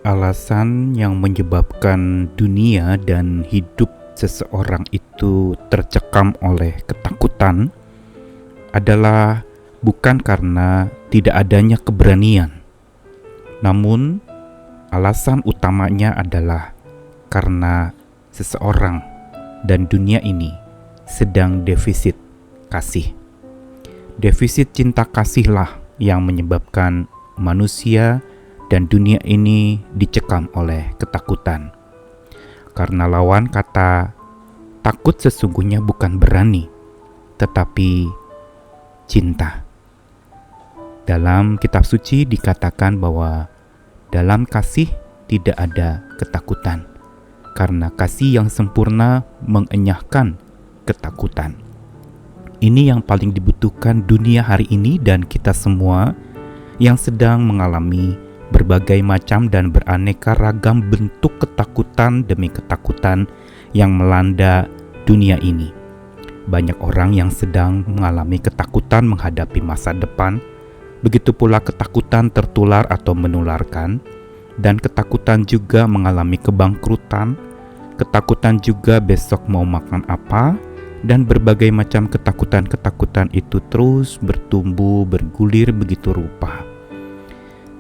Alasan yang menyebabkan dunia dan hidup seseorang itu tercekam oleh ketakutan adalah bukan karena tidak adanya keberanian, namun alasan utamanya adalah karena seseorang dan dunia ini sedang defisit kasih. Defisit cinta kasihlah yang menyebabkan manusia dan dunia ini dicekam oleh ketakutan. Karena lawan kata takut sesungguhnya bukan berani, tetapi cinta. Dalam kitab suci dikatakan bahwa dalam kasih tidak ada ketakutan, karena kasih yang sempurna mengenyahkan ketakutan. Ini yang paling dibutuhkan dunia hari ini dan kita semua yang sedang mengalami berbagai macam dan beraneka ragam bentuk ketakutan demi ketakutan yang melanda dunia ini. Banyak orang yang sedang mengalami ketakutan menghadapi masa depan, begitu pula ketakutan tertular atau menularkan, dan ketakutan juga mengalami kebangkrutan, ketakutan juga besok mau makan apa, dan berbagai macam ketakutan-ketakutan itu terus bertumbuh, bergulir begitu rupa.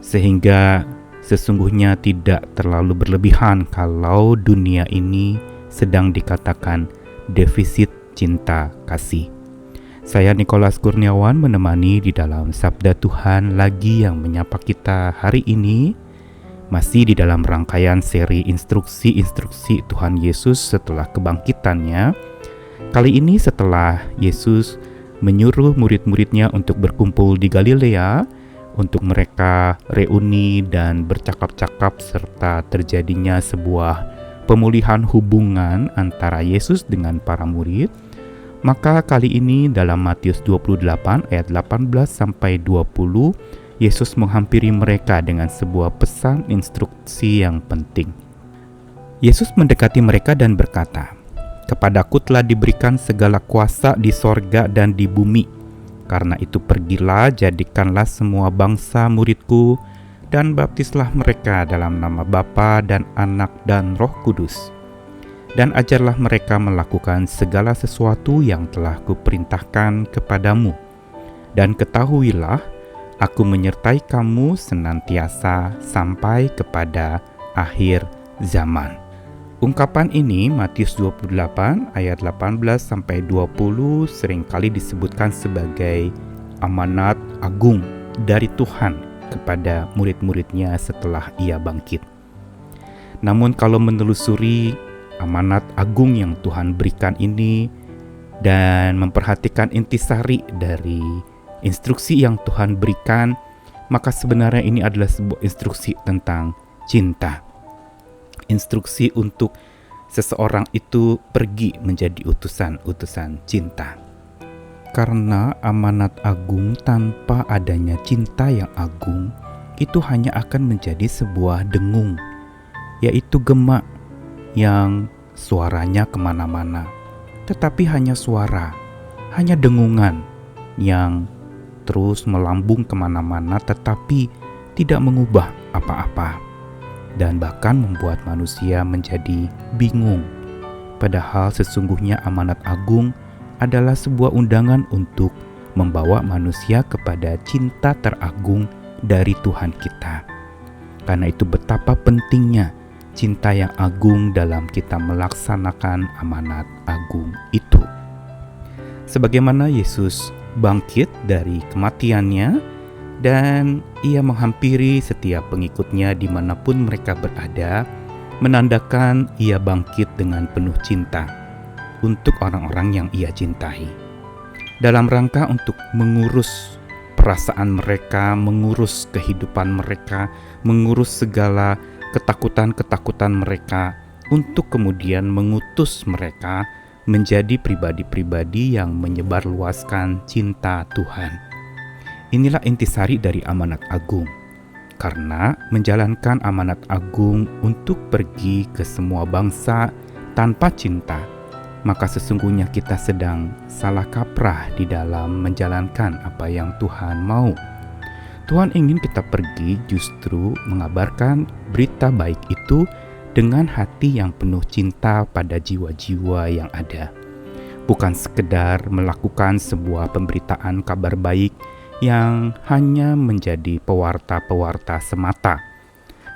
Sehingga sesungguhnya tidak terlalu berlebihan kalau dunia ini sedang dikatakan defisit cinta kasih. Saya Nikolas Kurniawan menemani di dalam Sabda Tuhan lagi yang menyapa kita hari ini, masih di dalam rangkaian seri instruksi-instruksi Tuhan Yesus setelah kebangkitannya. Kali ini setelah Yesus menyuruh murid-muridnya untuk berkumpul di Galilea, untuk mereka reuni dan bercakap-cakap serta terjadinya sebuah pemulihan hubungan antara Yesus dengan para murid, maka kali ini dalam Matius 28 ayat 18 sampai 20, Yesus menghampiri mereka dengan sebuah pesan instruksi yang penting. Yesus mendekati mereka dan berkata, "Kepadaku telah diberikan segala kuasa di sorga dan di bumi. Karena itu pergilah, jadikanlah semua bangsa muridku, dan baptislah mereka dalam nama Bapa dan Anak dan Roh Kudus. Dan ajarlah mereka melakukan segala sesuatu yang telah kuperintahkan kepadamu. Dan ketahuilah, aku menyertai kamu senantiasa sampai kepada akhir zaman." Ungkapan ini Matius 28 ayat 18 sampai 20 seringkali disebutkan sebagai amanat agung dari Tuhan kepada murid-muridnya setelah ia bangkit. Namun kalau menelusuri amanat agung yang Tuhan berikan ini dan memperhatikan intisari dari instruksi yang Tuhan berikan, maka sebenarnya ini adalah sebuah instruksi tentang cinta. Instruksi untuk seseorang itu pergi menjadi utusan-utusan cinta. Karena amanat agung tanpa adanya cinta yang agung, itu hanya akan menjadi sebuah dengung, yaitu gema yang suaranya kemana-mana, tetapi hanya suara, hanya dengungan yang terus melambung kemana-mana tetapi tidak mengubah apa-apa. Dan bahkan membuat manusia menjadi bingung. Padahal sesungguhnya amanat agung adalah sebuah undangan untuk membawa manusia kepada cinta teragung dari Tuhan kita. Karena itu betapa pentingnya cinta yang agung dalam kita melaksanakan amanat agung itu. Sebagaimana Yesus bangkit dari kematiannya, dan ia menghampiri setiap pengikutnya dimanapun mereka berada, menandakan ia bangkit dengan penuh cinta untuk orang-orang yang ia cintai. Dalam rangka untuk mengurus perasaan mereka, mengurus kehidupan mereka, mengurus segala ketakutan-ketakutan mereka, untuk kemudian mengutus mereka menjadi pribadi-pribadi yang menyebarluaskan cinta Tuhan. Inilah intisari dari amanat agung. Karena menjalankan amanat agung untuk pergi ke semua bangsa tanpa cinta, maka sesungguhnya kita sedang salah kaprah di dalam menjalankan apa yang Tuhan mau. Tuhan ingin kita pergi justru mengabarkan berita baik itu dengan hati yang penuh cinta pada jiwa-jiwa yang ada. Bukan sekedar melakukan sebuah pemberitaan kabar baik yang hanya menjadi pewarta-pewarta semata,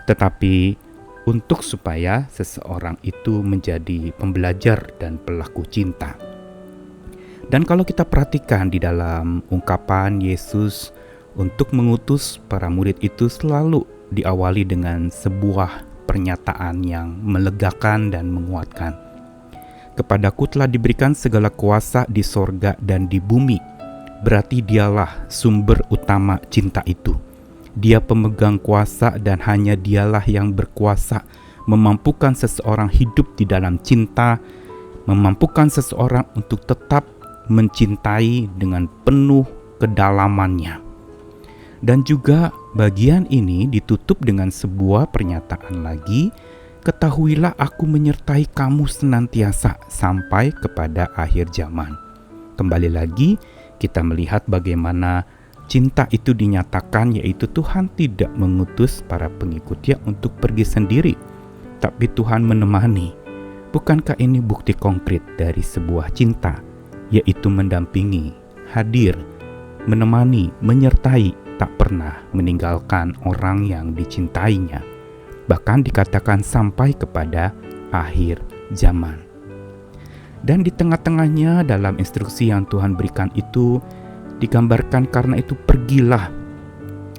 tetapi untuk supaya seseorang itu menjadi pembelajar dan pelaku cinta. Dan kalau kita perhatikan di dalam ungkapan Yesus untuk mengutus para murid itu selalu diawali dengan sebuah pernyataan yang melegakan dan menguatkan. Kepadaku telah diberikan segala kuasa di sorga dan di bumi. Berarti dialah sumber utama cinta itu. Dia pemegang kuasa dan hanya dialah yang berkuasa memampukan seseorang hidup di dalam cinta, memampukan seseorang untuk tetap mencintai dengan penuh kedalamannya. Dan juga bagian ini ditutup dengan sebuah pernyataan lagi, ketahuilah aku menyertai kamu senantiasa sampai kepada akhir zaman. Kembali lagi kita melihat bagaimana cinta itu dinyatakan, yaitu Tuhan tidak mengutus para pengikutnya untuk pergi sendiri, tapi Tuhan menemani. Bukankah ini bukti konkret dari sebuah cinta, yaitu mendampingi, hadir, menemani, menyertai, tak pernah meninggalkan orang yang dicintainya, bahkan dikatakan sampai kepada akhir zaman. Dan di tengah-tengahnya dalam instruksi yang Tuhan berikan itu digambarkan karena itu pergilah,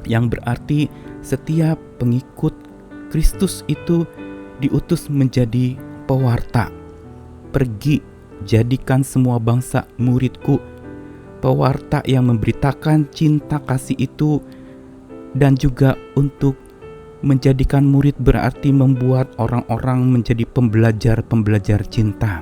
yang berarti setiap pengikut Kristus itu diutus menjadi pewarta. Pergi, jadikan semua bangsa muridku. Pewarta yang memberitakan cinta kasih itu, dan juga untuk menjadikan murid berarti membuat orang-orang menjadi pembelajar-pembelajar cinta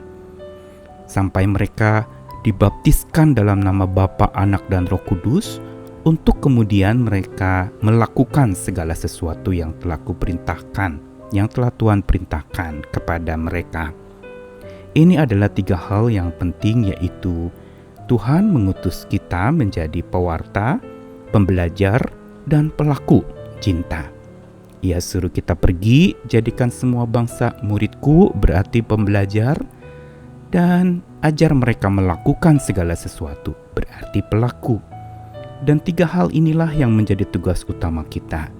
sampai mereka dibaptiskan dalam nama Bapa, Anak, dan Roh Kudus, untuk kemudian mereka melakukan segala sesuatu yang telah kuperintahkan, yang telah Tuhan perintahkan kepada mereka. Ini adalah 3 hal yang penting, yaitu Tuhan mengutus kita menjadi pewarta, pembelajar, dan pelaku cinta. Ia suruh kita pergi, jadikan semua bangsa muridku, berarti pembelajar, dan ajar mereka melakukan segala sesuatu, berarti pelaku. Dan 3 hal inilah yang menjadi tugas utama kita: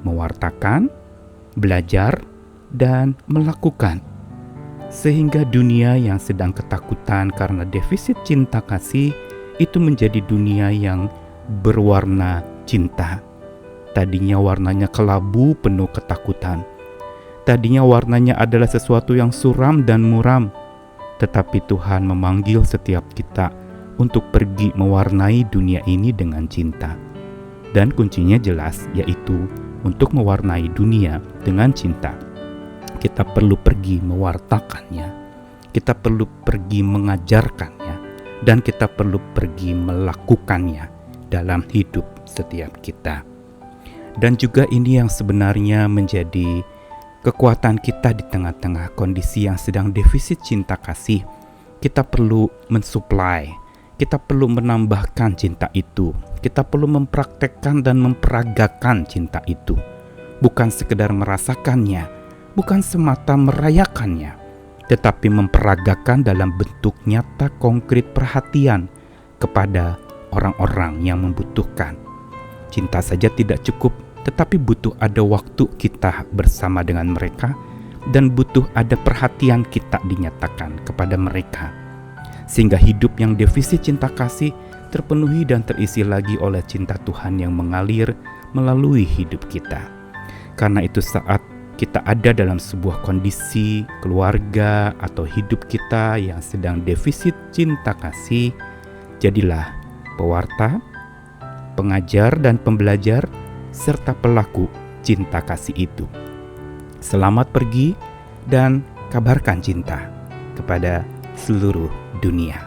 mewartakan, belajar, dan melakukan. Sehingga dunia yang sedang ketakutan karena defisit cinta kasih itu menjadi dunia yang berwarna cinta. Tadinya warnanya kelabu penuh ketakutan. Tadinya warnanya adalah sesuatu yang suram dan muram. Tetapi Tuhan memanggil setiap kita untuk pergi mewarnai dunia ini dengan cinta. Dan kuncinya jelas, yaitu untuk mewarnai dunia dengan cinta. Kita perlu pergi mewartakannya, kita perlu pergi mengajarkannya, dan kita perlu pergi melakukannya dalam hidup setiap kita. Dan juga ini yang sebenarnya menjadi kekuatan kita di tengah-tengah kondisi yang sedang defisit cinta kasih. Kita perlu mensuplai, kita perlu menambahkan cinta itu, kita perlu mempraktekkan dan memperagakan cinta itu. Bukan sekedar merasakannya, bukan semata merayakannya, tetapi memperagakan dalam bentuk nyata konkret perhatian kepada orang-orang yang membutuhkan. Cinta saja tidak cukup, tetapi butuh ada waktu kita bersama dengan mereka, dan butuh ada perhatian kita dinyatakan kepada mereka, sehingga hidup yang defisit cinta kasih terpenuhi dan terisi lagi oleh cinta Tuhan yang mengalir melalui hidup kita. Karena itu saat kita ada dalam sebuah kondisi keluarga atau hidup kita yang sedang defisit cinta kasih, jadilah pewarta, pengajar dan pembelajar, serta pelaku cinta kasih itu. Selamat pergi dan kabarkan cinta kepada seluruh dunia.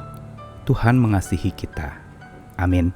Tuhan mengasihi kita. Amin.